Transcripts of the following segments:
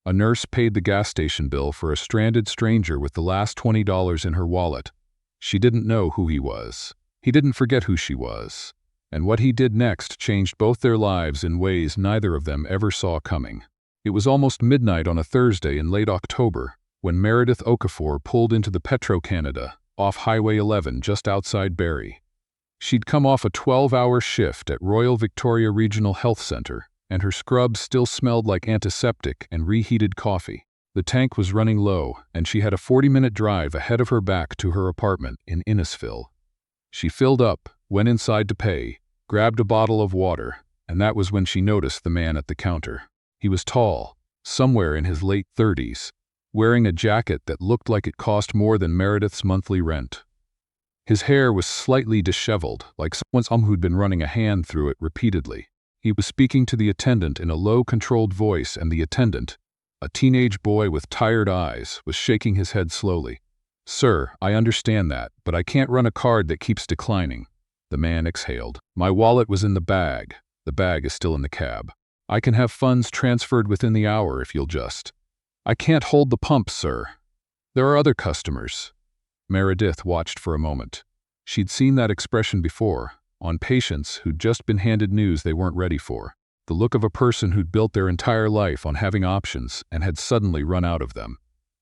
A nurse paid the gas station bill for a stranded stranger with the last $20 in her wallet. She didn't know who he was. He didn't forget who she was. And what he did next changed both their lives in ways neither of them ever saw coming. It was almost midnight on a Thursday in late October when Meredith Okafor pulled into the Petro-Canada off Highway 11 just outside Barrie. She'd come off a 12-hour shift at Royal Victoria Regional Health Centre, and her scrubs still smelled like antiseptic and reheated coffee. The tank was running low, and she had a 40-minute drive ahead of her back to her apartment in Innisfil. She filled up, went inside to pay, grabbed a bottle of water, and that was when she noticed the man at the counter. He was tall, somewhere in his late 30s, wearing a jacket that looked like it cost more than Meredith's monthly rent. His hair was slightly disheveled, like someone who'd been running a hand through it repeatedly. He was speaking to the attendant in a low, controlled voice, and the attendant, a teenage boy with tired eyes, was shaking his head slowly. "Sir, I understand that, but I can't run a card that keeps declining." The man exhaled. "My wallet was in the bag. The bag is still in the cab. I can have funds transferred within the hour if you'll just—" "I can't hold the pump, sir. There are other customers." Meredith watched for a moment. She'd seen that expression before, on patients who'd just been handed news they weren't ready for. The look of a person who'd built their entire life on having options and had suddenly run out of them.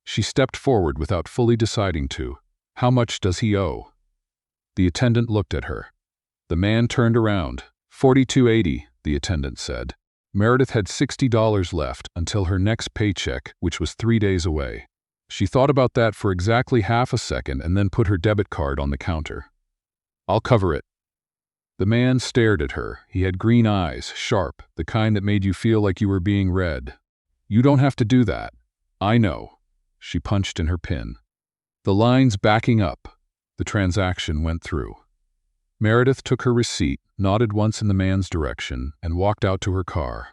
She stepped forward without fully deciding to. "How much does he owe?" The attendant looked at her. The man turned around. $42.80, the attendant said. Meredith had $60 left until her next paycheck, which was 3 days away. She thought about that for exactly half a second and then put her debit card on the counter. "I'll cover it." The man stared at her. He had green eyes, sharp, the kind that made you feel like you were being read. "You don't have to do that. I know." She punched in her PIN. The lines backing up. The transaction went through. Meredith took her receipt, nodded once in the man's direction, and walked out to her car.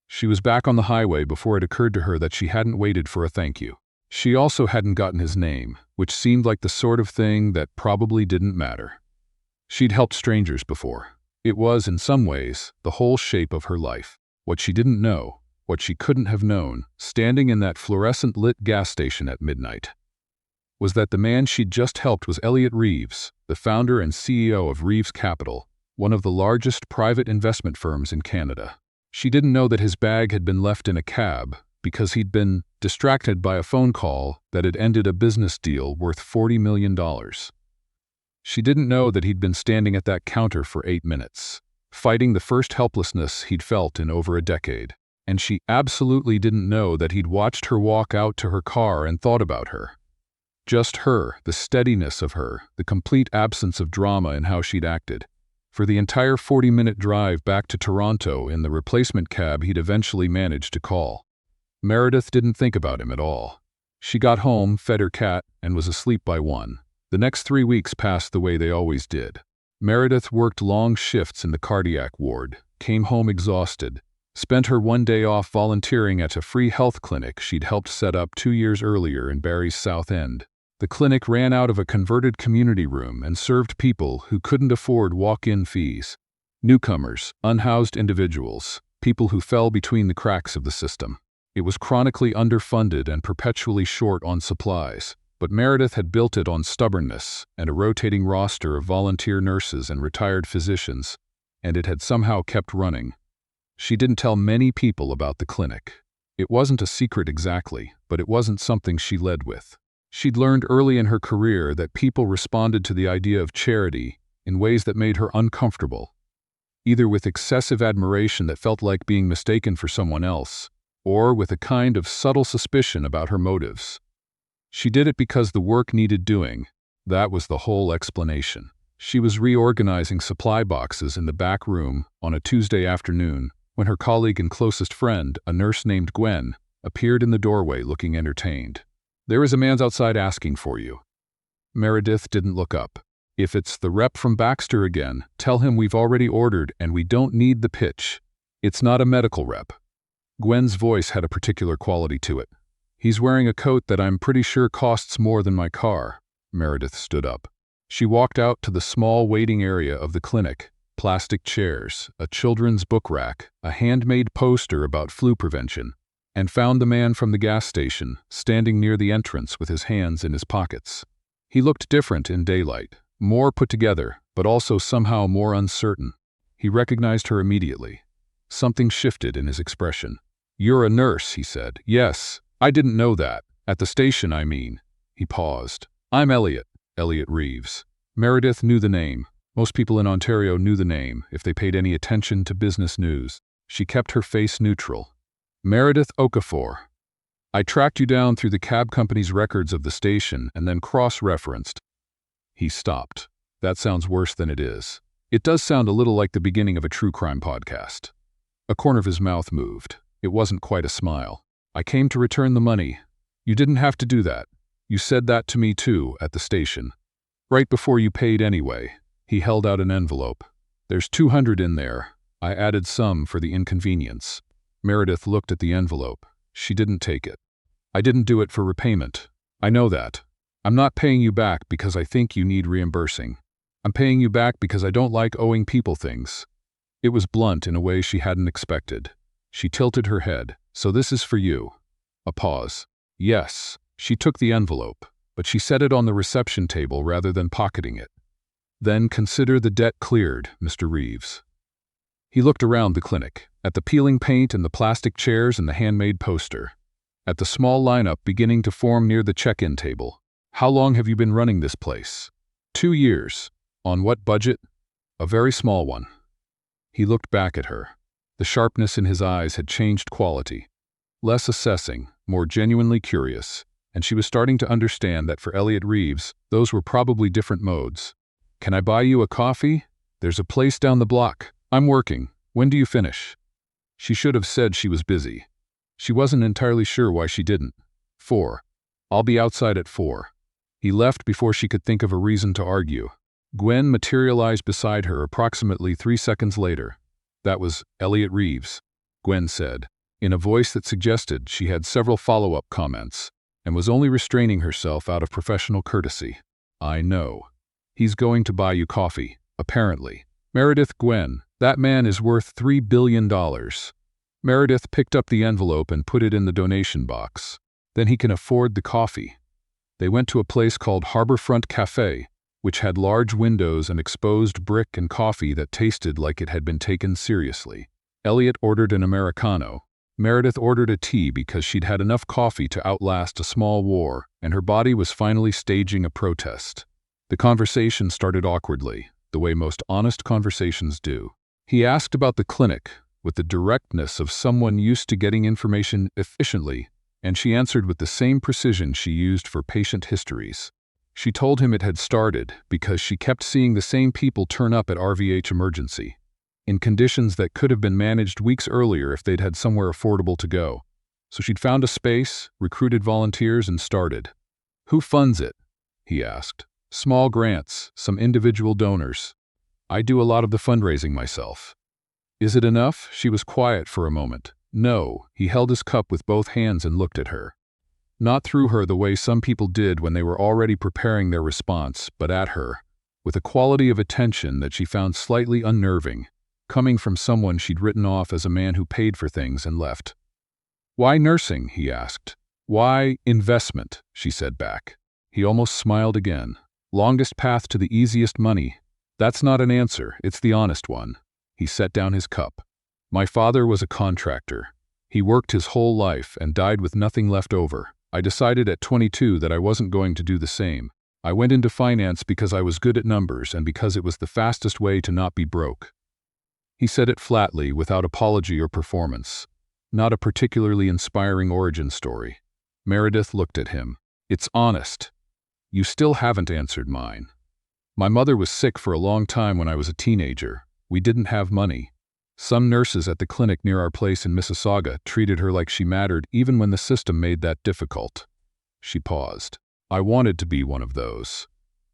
She was back on the highway before it occurred to her that she hadn't waited for a thank you. She also hadn't gotten his name, which seemed like the sort of thing that probably didn't matter. She'd helped strangers before. It was, in some ways, the whole shape of her life. What she didn't know, what she couldn't have known, standing in that fluorescent-lit gas station at midnight, was that the man she'd just helped was Elliot Reeves, the founder and CEO of Reeves Capital, one of the largest private investment firms in Canada. She didn't know that his bag had been left in a cab because he'd been distracted by a phone call that had ended a business deal worth $40 million. She didn't know that he'd been standing at that counter for 8 minutes, fighting the first helplessness he'd felt in over a decade. And she absolutely didn't know that he'd watched her walk out to her car and thought about her. Just her, the steadiness of her, the complete absence of drama in how she'd acted. For the entire 40-minute drive back to Toronto in the replacement cab he'd eventually managed to call. Meredith didn't think about him at all. She got home, fed her cat, and was asleep by 1. The next 3 weeks passed the way they always did. Meredith worked long shifts in the cardiac ward, came home exhausted, spent her 1 day off volunteering at a free health clinic she'd helped set up 2 years earlier in Barrie's South End. The clinic ran out of a converted community room and served people who couldn't afford walk-in fees. Newcomers, unhoused individuals, people who fell between the cracks of the system. It was chronically underfunded and perpetually short on supplies, but Meredith had built it on stubbornness and a rotating roster of volunteer nurses and retired physicians, and it had somehow kept running. She didn't tell many people about the clinic. It wasn't a secret exactly, but it wasn't something she led with. She'd learned early in her career that people responded to the idea of charity in ways that made her uncomfortable, either with excessive admiration that felt like being mistaken for someone else, or with a kind of subtle suspicion about her motives. She did it because the work needed doing. That was the whole explanation. She was reorganizing supply boxes in the back room on a Tuesday afternoon when her colleague and closest friend, a nurse named Gwen, appeared in the doorway looking entertained. "There is a man outside asking for you." Meredith didn't look up. "If it's the rep from Baxter again, tell him we've already ordered and we don't need the pitch. It's not a medical rep." Gwen's voice had a particular quality to it. "He's wearing a coat that I'm pretty sure costs more than my car." Meredith stood up. She walked out to the small waiting area of the clinic. Plastic chairs, a children's book rack, a handmade poster about flu prevention, and found the man from the gas station, standing near the entrance with his hands in his pockets. He looked different in daylight, more put together, but also somehow more uncertain. He recognized her immediately. Something shifted in his expression. "You're a nurse," he said. "Yes, I didn't know that. At the station, I mean." He paused. "I'm Elliot Reeves." Meredith knew the name. Most people in Ontario knew the name if they paid any attention to business news. She kept her face neutral. "Meredith Okafor. I tracked you down through the cab company's records of the station and then cross-referenced." He stopped. "That sounds worse than it is. It does sound a little like the beginning of a true crime podcast." A corner of his mouth moved. It wasn't quite a smile. "I came to return the money. You didn't have to do that. You said that to me too, at the station. Right before you paid anyway." He held out an envelope. "There's $200 in there. I added some for the inconvenience." Meredith looked at the envelope. She didn't take it. "I didn't do it for repayment. I know that. I'm not paying you back because I think you need reimbursing. I'm paying you back because I don't like owing people things." It was blunt in a way she hadn't expected. She tilted her head. "So this is for you." A pause. "Yes." She took the envelope, but she set it on the reception table rather than pocketing it. "Then consider the debt cleared, Mr. Reeves." He looked around the clinic, at the peeling paint and the plastic chairs and the handmade poster, at the small lineup beginning to form near the check-in table. "How long have you been running this place?" 2 years. "On what budget?" "A very small one." He looked back at her. The sharpness in his eyes had changed quality. Less assessing, more genuinely curious, and she was starting to understand that for Elliot Reeves, those were probably different modes. "Can I buy you a coffee? There's a place down the block. I'm working. When do you finish?" She should have said she was busy. She wasn't entirely sure why she didn't. 4. "I'll be outside at 4. He left before she could think of a reason to argue. Gwen materialized beside her approximately 3 seconds later. "That was Elliot Reeves," Gwen said, in a voice that suggested she had several follow-up comments, and was only restraining herself out of professional courtesy. "I know. He's going to buy you coffee, apparently." "Meredith, Gwen, that man is worth $3 billion. Meredith picked up the envelope and put it in the donation box. "Then he can afford the coffee." They went to a place called Harborfront Cafe, which had large windows and exposed brick and coffee that tasted like it had been taken seriously. Elliot ordered an Americano. Meredith ordered a tea because she'd had enough coffee to outlast a small war, and her body was finally staging a protest. The conversation started awkwardly, the way most honest conversations do. He asked about the clinic, with the directness of someone used to getting information efficiently, and she answered with the same precision she used for patient histories. She told him it had started because she kept seeing the same people turn up at RVH Emergency, in conditions that could have been managed weeks earlier if they'd had somewhere affordable to go. So she'd found a space, recruited volunteers, and started. "Who funds it?" he asked. "Small grants, some individual donors. I do a lot of the fundraising myself." "Is it enough?" She was quiet for a moment. "No." He held his cup with both hands and looked at her. Not through her the way some people did when they were already preparing their response, but at her, with a quality of attention that she found slightly unnerving, coming from someone she'd written off as a man who paid for things and left. "Why nursing?" he asked. "Why investment?" she said back. He almost smiled again. "Longest path to the easiest money. That's not an answer, it's the honest one." He set down his cup. "My father was a contractor. He worked his whole life and died with nothing left over. I decided at 22 that I wasn't going to do the same. I went into finance because I was good at numbers and because it was the fastest way to not be broke." He said it flatly, without apology or performance. Not a particularly inspiring origin story. Meredith looked at him. "It's honest. You still haven't answered mine. My mother was sick for a long time when I was a teenager. We didn't have money. Some nurses at the clinic near our place in Mississauga treated her like she mattered even when the system made that difficult." She paused. "I wanted to be one of those."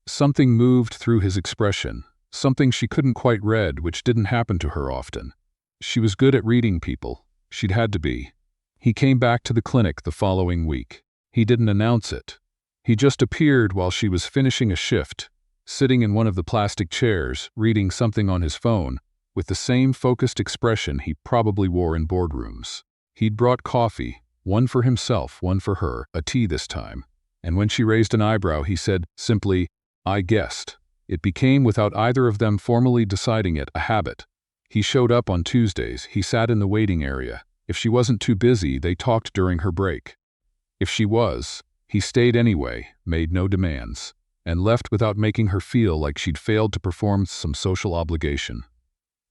Something moved through his expression, something she couldn't quite read, which didn't happen to her often. She was good at reading people. She'd had to be. He came back to the clinic the following week. He didn't announce it. He just appeared while she was finishing a shift, sitting in one of the plastic chairs, reading something on his phone, with the same focused expression he probably wore in boardrooms. He'd brought coffee, One for himself, one for her, a tea this time. And when she raised an eyebrow, he said, simply, "I guessed." It became, without either of them formally deciding it, a habit. He showed up on Tuesdays, he sat in the waiting area. If she wasn't too busy, they talked during her break. If she was, he stayed anyway, made no demands, and left without making her feel like she'd failed to perform some social obligation.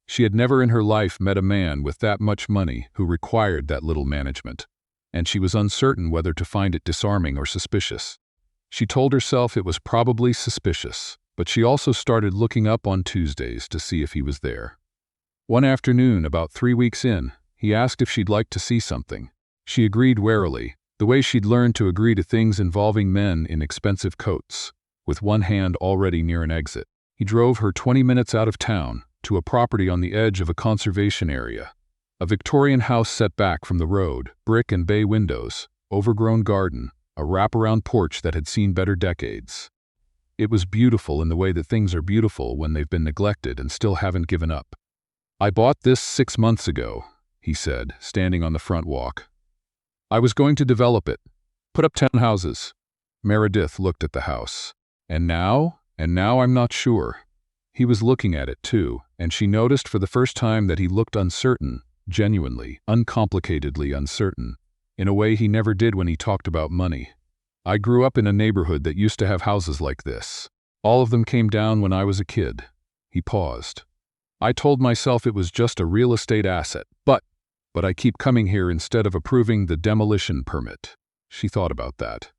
She had never in her life met a man with that much money who required that little management, and she was uncertain whether to find it disarming or suspicious. She told herself it was probably suspicious, but she also started looking up on Tuesdays to see if he was there. One afternoon, about 3 weeks in, he asked if she'd like to see something. She agreed warily, the way she'd learned to agree to things involving men in expensive coats, with one hand already near an exit. He drove her 20 minutes out of town, to a property on the edge of a conservation area. A Victorian house set back from the road, brick and bay windows, overgrown garden, a wraparound porch that had seen better decades. It was beautiful in the way that things are beautiful when they've been neglected and still haven't given up. "I bought this 6 months ago," he said, standing on the front walk. "I was going to develop it, put up 10 houses." Meredith looked at the house. And now I'm not sure." He was looking at it too, and she noticed for the first time that he looked uncertain, genuinely, uncomplicatedly uncertain, in a way he never did when he talked about money. "I grew up in a neighborhood that used to have houses like this. All of them came down when I was a kid." He paused. "I told myself it was just a real estate asset, but I keep coming here instead of approving the demolition permit." She thought about that.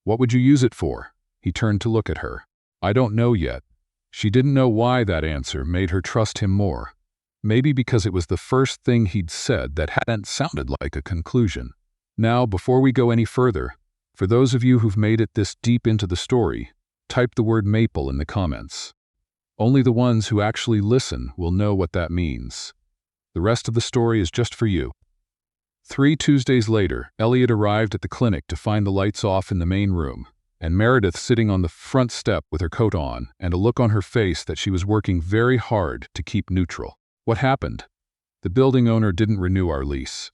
"What would you use it for?" He turned to look at her. "I don't know yet." She didn't know why that answer made her trust him more. Maybe because it was the first thing he'd said that hadn't sounded like a conclusion. Now, before we go any further, for those of you who've made it this deep into the story, type the word maple in the comments. Only the ones who actually listen will know what that means. The rest of the story is just for you. 3 Tuesdays later, Elliot arrived at the clinic to find the lights off in the main room, and Meredith sitting on the front step with her coat on and a look on her face that she was working very hard to keep neutral. "What happened?" "The building owner didn't renew our lease."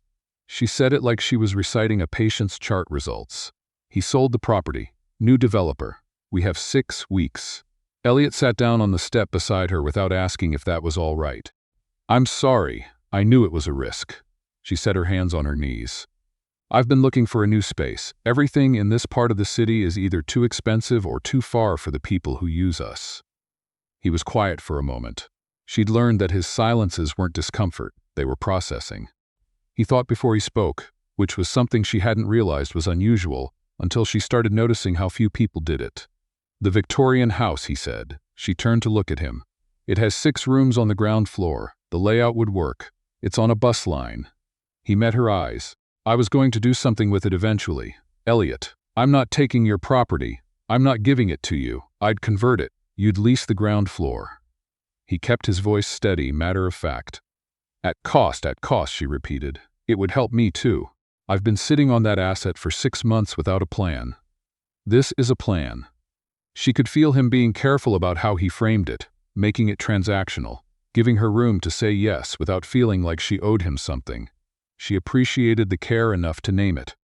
She said it like she was reciting a patient's chart results. "He sold the property. New developer. We have 6 weeks." Elliot sat down on the step beside her without asking if that was all right. "I'm sorry. I knew it was a risk." She set her hands on her knees. "I've been looking for a new space. Everything in this part of the city is either too expensive or too far for the people who use us." He was quiet for a moment. She'd learned that his silences weren't discomfort, they were processing. He thought before he spoke, which was something she hadn't realized was unusual until she started noticing how few people did it. "The Victorian house," he said. She turned to look at him. "It has 6 rooms on the ground floor. The layout would work. It's on a bus line." He met her eyes. "I was going to do something with it eventually. Elliot, I'm not taking your property. I'm not giving it to you. I'd convert it. You'd lease the ground floor." He kept his voice steady, matter of fact. At cost," she repeated. "It would help me too. I've been sitting on that asset for 6 months without a plan. This is a plan." She could feel him being careful about how he framed it, making it transactional, giving her room to say yes without feeling like she owed him something. She appreciated the care enough to name it.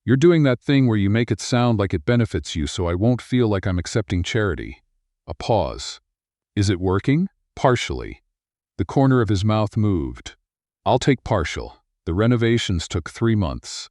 "You're doing that thing where you make it sound like it benefits you so I won't feel like I'm accepting charity." A pause. "Is it working?" "Partially." The corner of his mouth moved. "I'll take partial. The renovations took 3 months.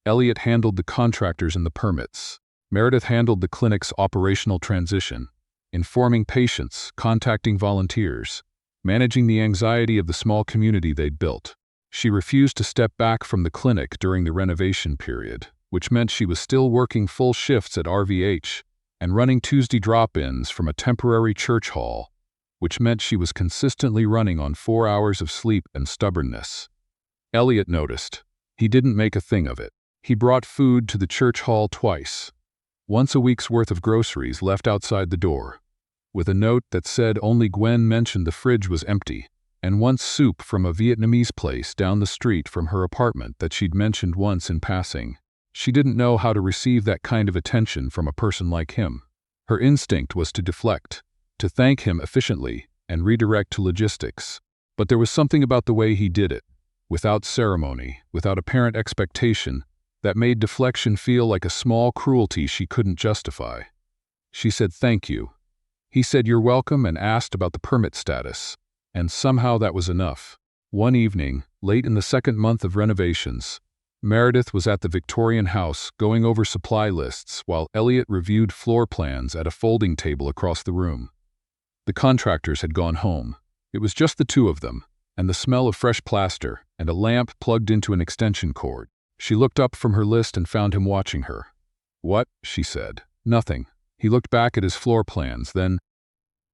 Elliot handled the contractors and the permits. Meredith handled the clinic's operational transition, informing patients, contacting volunteers, managing the anxiety of the small community they'd built. She refused to step back from the clinic during the renovation period, which meant she was still working full shifts at RVH and running Tuesday drop-ins from a temporary church hall, which meant she was consistently running on 4 hours of sleep and stubbornness. Elliot noticed. He didn't make a thing of it. He brought food to the church hall twice. Once a week's worth of groceries left outside the door, with a note that said only Gwen mentioned the fridge was empty, and once soup from a Vietnamese place down the street from her apartment that she'd mentioned once in passing. She didn't know how to receive that kind of attention from a person like him. Her instinct was to deflect, to thank him efficiently, and redirect to logistics. But there was something about the way he did it, without ceremony, without apparent expectation, that made deflection feel like a small cruelty she couldn't justify. She said thank you. He said you're welcome and asked about the permit status. And somehow that was enough. One evening, late in the second month of renovations, Meredith was at the Victorian house going over supply lists while Elliot reviewed floor plans at a folding table across the room. The contractors had gone home. It was just the two of them, and the smell of fresh plaster and a lamp plugged into an extension cord. She looked up from her list and found him watching her. "What?" she said. "Nothing." He looked back at his floor plans, then,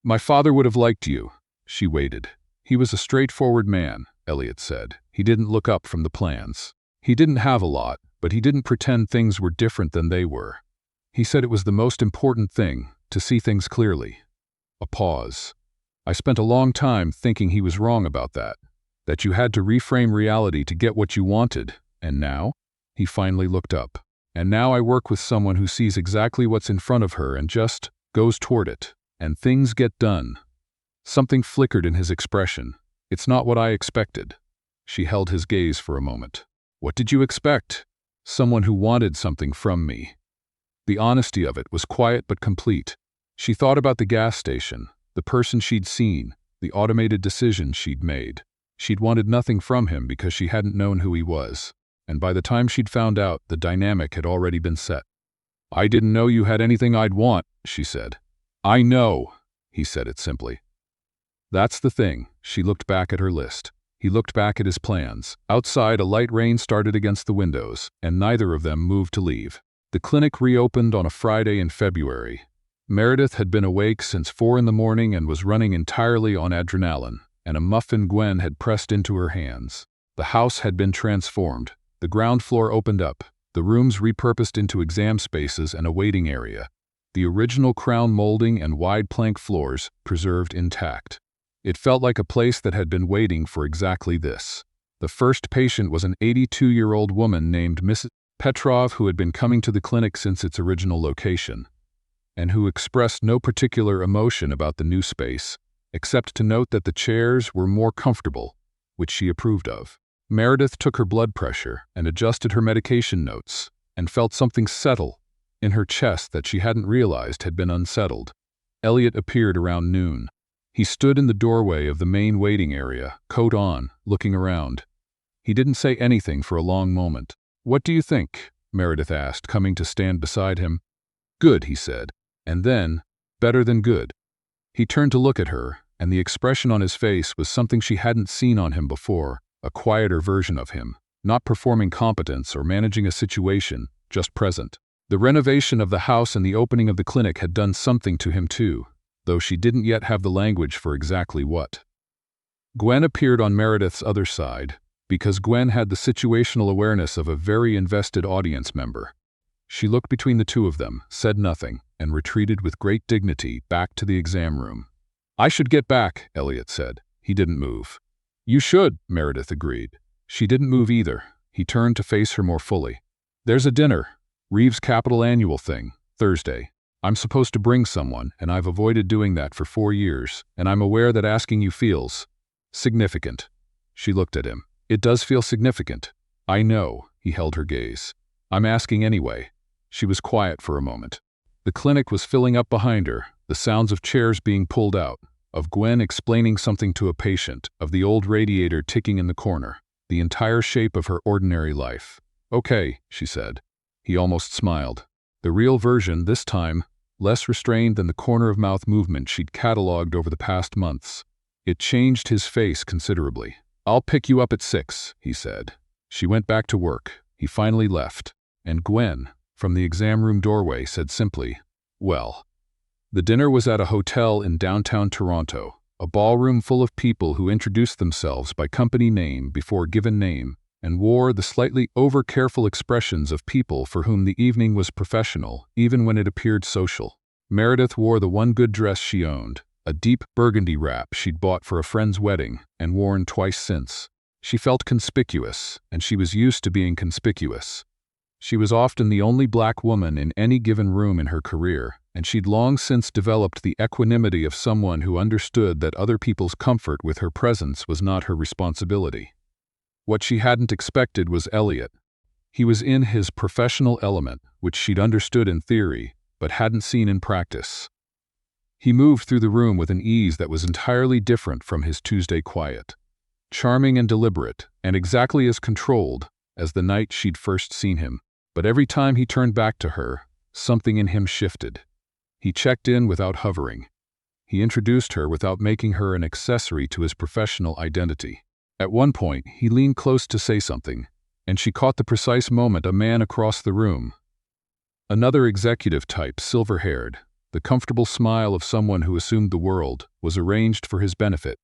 "My father would have liked you." She waited. "He was a straightforward man," Elliot said. "He didn't look up from the plans. He didn't have a lot, but he didn't pretend things were different than they were. He said it was the most important thing, to see things clearly." A pause. "I spent a long time thinking he was wrong about that you had to reframe reality to get what you wanted, and now?" He finally looked up. "And now I work with someone who sees exactly what's in front of her and just goes toward it, and things get done." Something flickered in his expression. "It's not what I expected." She held his gaze for a moment. "What did you expect?" "Someone who wanted something from me." The honesty of it was quiet but complete. She thought about the gas station, the person she'd seen, the automated decisions she'd made. She'd wanted nothing from him because she hadn't known who he was, and by the time she'd found out, the dynamic had already been set. "I didn't know you had anything I'd want," she said. "I know," he said it simply. "That's the thing." She looked back at her list. He looked back at his plans. Outside, a light rain started against the windows, and neither of them moved to leave. The clinic reopened on a Friday in February. Meredith had been awake since 4 in the morning and was running entirely on adrenaline, and a muffin Gwen had pressed into her hands. The house had been transformed. The ground floor opened up, the rooms repurposed into exam spaces and a waiting area. The original crown molding and wide plank floors preserved intact. It felt like a place that had been waiting for exactly this. The first patient was an 82-year-old woman named Mrs. Petrov who had been coming to the clinic since its original location, and who expressed no particular emotion about the new space, except to note that the chairs were more comfortable, which she approved of. Meredith took her blood pressure and adjusted her medication notes, and felt something settle in her chest that she hadn't realized had been unsettled. Elliot appeared around noon. He stood in the doorway of the main waiting area, coat on, looking around. He didn't say anything for a long moment. "What do you think?" Meredith asked, coming to stand beside him. "Good," he said, and then, "better than good." He turned to look at her, and the expression on his face was something she hadn't seen on him before, a quieter version of him, not performing competence or managing a situation, just present. The renovation of the house and the opening of the clinic had done something to him too, though she didn't yet have the language for exactly what. Gwen appeared on Meredith's other side, because Gwen had the situational awareness of a very invested audience member. She looked between the two of them, said nothing, and retreated with great dignity back to the exam room. "I should get back," Elliot said. He didn't move. "You should," Meredith agreed. She didn't move either. He turned to face her more fully. "There's a dinner. Reeves Capital annual thing, Thursday. I'm supposed to bring someone, and I've avoided doing that for 4 years, and I'm aware that asking you feels significant." She looked at him. "It does feel significant." "I know," he held her gaze. "I'm asking anyway." She was quiet for a moment. The clinic was filling up behind her, the sounds of chairs being pulled out, of Gwen explaining something to a patient, of the old radiator ticking in the corner, the entire shape of her ordinary life. "Okay," she said. He almost smiled. The real version, this time, less restrained than the corner-of-mouth movement she'd catalogued over the past months. It changed his face considerably. "I'll pick you up at 6, he said. She went back to work. He finally left. And Gwen, from the exam room doorway, said simply, "Well." The dinner was at a hotel in downtown Toronto, a ballroom full of people who introduced themselves by company name before given name, and wore the slightly over-careful expressions of people for whom the evening was professional, even when it appeared social. Meredith wore the one good dress she owned, a deep burgundy wrap she'd bought for a friend's wedding and worn twice since. She felt conspicuous, and she was used to being conspicuous. She was often the only black woman in any given room in her career, and she'd long since developed the equanimity of someone who understood that other people's comfort with her presence was not her responsibility. What she hadn't expected was Elliot. He was in his professional element, which she'd understood in theory, but hadn't seen in practice. He moved through the room with an ease that was entirely different from his Tuesday quiet. Charming and deliberate, and exactly as controlled as the night she'd first seen him. But every time he turned back to her, something in him shifted. He checked in without hovering. He introduced her without making her an accessory to his professional identity. At one point, he leaned close to say something, and she caught the precise moment a man across the room, another executive type, silver-haired, the comfortable smile of someone who assumed the world was arranged for his benefit,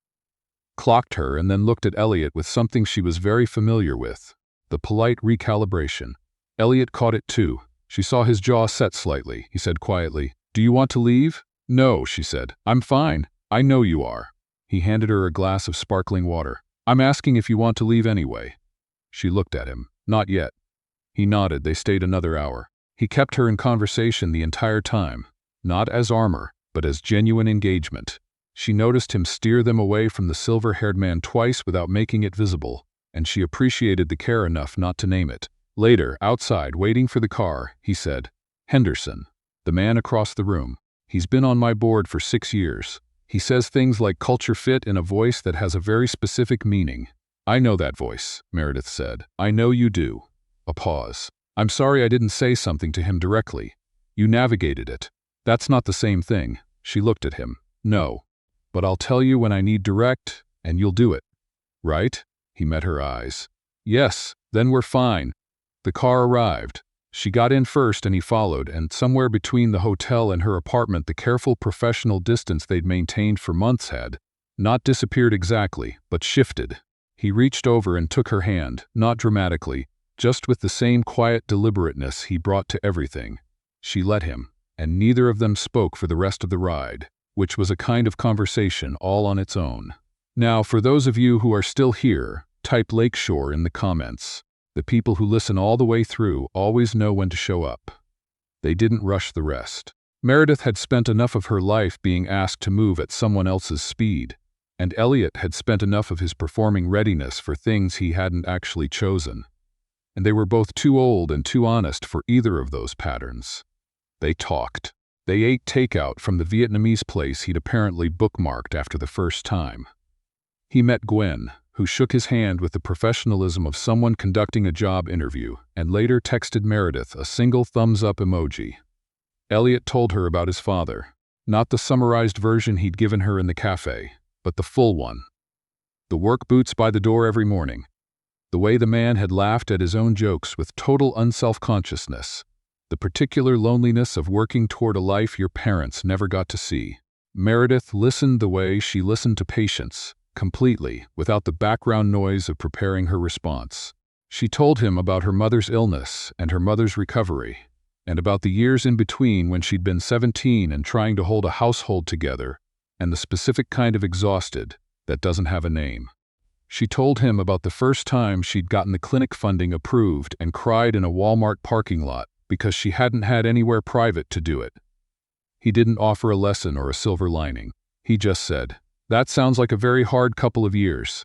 clocked her and then looked at Elliot with something she was very familiar with, the polite recalibration. Elliot caught it too. She saw his jaw set slightly. He said quietly, "Do you want to leave?" "No," she said. "I'm fine. I know you are." He handed her a glass of sparkling water. "I'm asking if you want to leave anyway." She looked at him. "Not yet." He nodded. They stayed another hour. He kept her in conversation the entire time, not as armor, but as genuine engagement. She noticed him steer them away from the silver-haired man twice without making it visible, and she appreciated the care enough not to name it. Later, outside, waiting for the car, he said, "Henderson, the man across the room. He's been on my board for 6 years. He says things like culture fit in a voice that has a very specific meaning." "I know that voice," Meredith said. "I know you do." A pause. "I'm sorry I didn't say something to him directly. You navigated it." "That's not the same thing." She looked at him. "No. But I'll tell you when I need direct, and you'll do it. Right?" He met her eyes. "Yes, then we're fine." The car arrived. She got in first and he followed, and somewhere between the hotel and her apartment the careful professional distance they'd maintained for months had not disappeared exactly, but shifted. He reached over and took her hand, not dramatically, just with the same quiet deliberateness he brought to everything. She let him, and neither of them spoke for the rest of the ride, which was a kind of conversation all on its own. Now, for those of you who are still here, type Lakeshore in the comments. The people who listen all the way through always know when to show up. They didn't rush the rest. Meredith had spent enough of her life being asked to move at someone else's speed, and Elliot had spent enough of his performing readiness for things he hadn't actually chosen. And they were both too old and too honest for either of those patterns. They talked. They ate takeout from the Vietnamese place he'd apparently bookmarked after the first time. He met Gwen, who shook his hand with the professionalism of someone conducting a job interview, and later texted Meredith a single thumbs-up emoji. Elliot told her about his father, not the summarized version he'd given her in the cafe, but the full one. The work boots by the door every morning. The way the man had laughed at his own jokes with total unself-consciousness. The particular loneliness of working toward a life your parents never got to see. Meredith listened the way she listened to patients, completely, without the background noise of preparing her response. She told him about her mother's illness and her mother's recovery, and about the years in between when she'd been 17 and trying to hold a household together, and the specific kind of exhausted that doesn't have a name. She told him about the first time she'd gotten the clinic funding approved and cried in a Walmart parking lot because she hadn't had anywhere private to do it. He didn't offer a lesson or a silver lining. He just said, "That sounds like a very hard couple of years."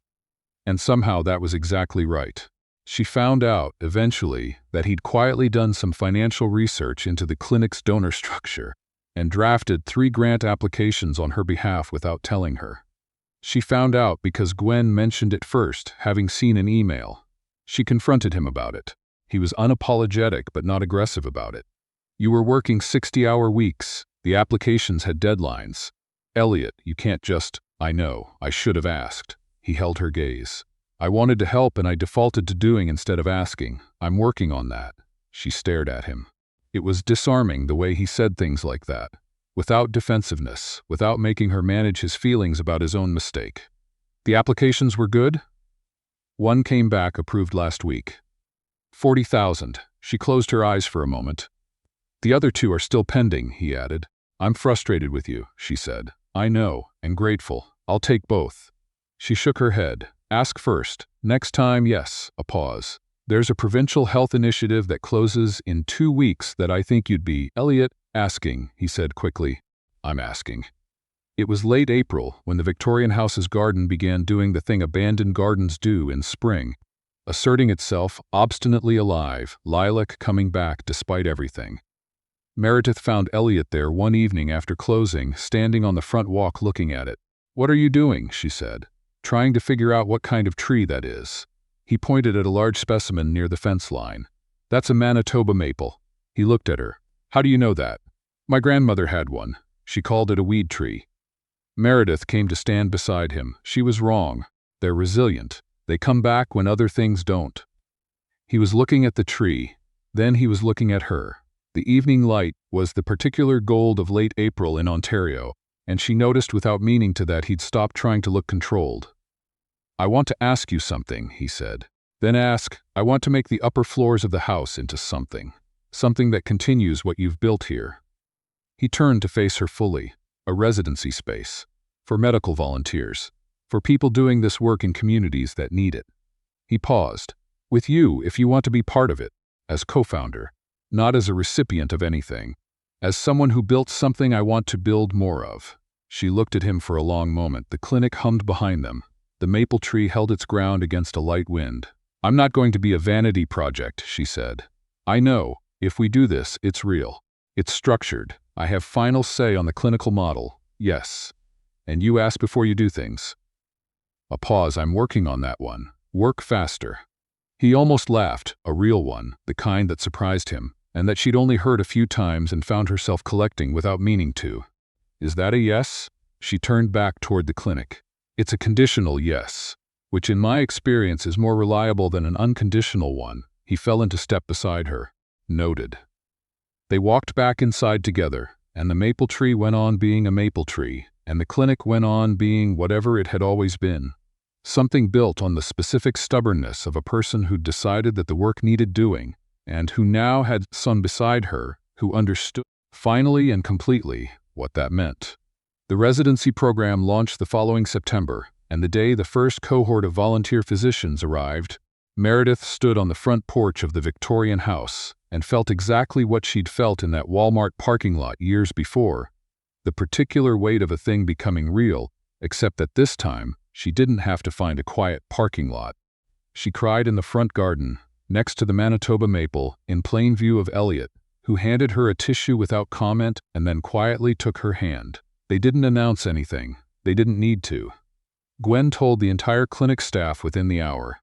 And somehow that was exactly right. She found out, eventually, that he'd quietly done some financial research into the clinic's donor structure and drafted 3 grant applications on her behalf without telling her. She found out because Gwen mentioned it first, having seen an email. She confronted him about it. He was unapologetic but not aggressive about it. "You were working 60-hour weeks. The applications had deadlines. Elliot, you can't just..." "I know, I should have asked." He held her gaze. "I wanted to help and I defaulted to doing instead of asking. I'm working on that." She stared at him. It was disarming the way he said things like that, without defensiveness, without making her manage his feelings about his own mistake. "The applications were good?" "One came back approved last week. 40,000. She closed her eyes for a moment. "The other 2 are still pending," he added. "I'm frustrated with you," she said. "I know, and grateful. I'll take both." She shook her head. "Ask first. Next time, yes." A pause. "There's a provincial health initiative that closes in 2 weeks that I think you'd be..." "Elliot, asking," he said quickly. "I'm asking." It was late April when the Victorian house's garden began doing the thing abandoned gardens do in spring. asserting itself, obstinately alive, lilac coming back despite everything. Meredith found Elliot there one evening after closing, standing on the front walk looking at it. "What are you doing?" she said. "Trying to figure out what kind of tree that is." He pointed at a large specimen near the fence line. "That's a Manitoba maple." He looked at her. "How do you know that?" "My grandmother had one. She called it a weed tree." Meredith came to stand beside him. She was wrong. They're resilient. They come back when other things don't. He was looking at the tree. Then he was looking at her. The evening light was the particular gold of late April in Ontario, and she noticed without meaning to that he'd stopped trying to look controlled. "I want to ask you something," he said. "Then ask. I want to make the upper floors of the house into something. Something that continues what you've built here." He turned to face her fully. A residency space. For medical volunteers. For people doing this work in communities that need it. He paused. "With you, if you want to be part of it. As co-founder. Not as a recipient of anything. As someone who built something I want to build more of." She looked at him for a long moment. The clinic hummed behind them. The maple tree held its ground against a light wind. "I'm not going to be a vanity project," she said. "I know, if we do this, it's real. It's structured. I have final say on the clinical model. Yes. And you ask before you do things." A pause. "I'm working on that one. Work faster." He almost laughed, a real one, the kind that surprised him, and that she'd only heard a few times and found herself collecting without meaning to. "Is that a yes?" She turned back toward the clinic. "It's a conditional yes, which in my experience is more reliable than an unconditional one." He fell into step beside her. "Noted." They walked back inside together, and the maple tree went on being a maple tree, and the clinic went on being whatever it had always been. Something built on the specific stubbornness of a person who'd decided that the work needed doing, and who now had someone beside her who understood, finally and completely, what that meant. The residency program launched the following September, and the day the first cohort of volunteer physicians arrived, Meredith stood on the front porch of the Victorian house and felt exactly what she'd felt in that Walmart parking lot years before, the particular weight of a thing becoming real, except that this time, she didn't have to find a quiet parking lot. She cried in the front garden, next to the Manitoba maple, in plain view of Elliot, who handed her a tissue without comment and then quietly took her hand. They didn't announce anything. They didn't need to. Gwen told the entire clinic staff within the hour.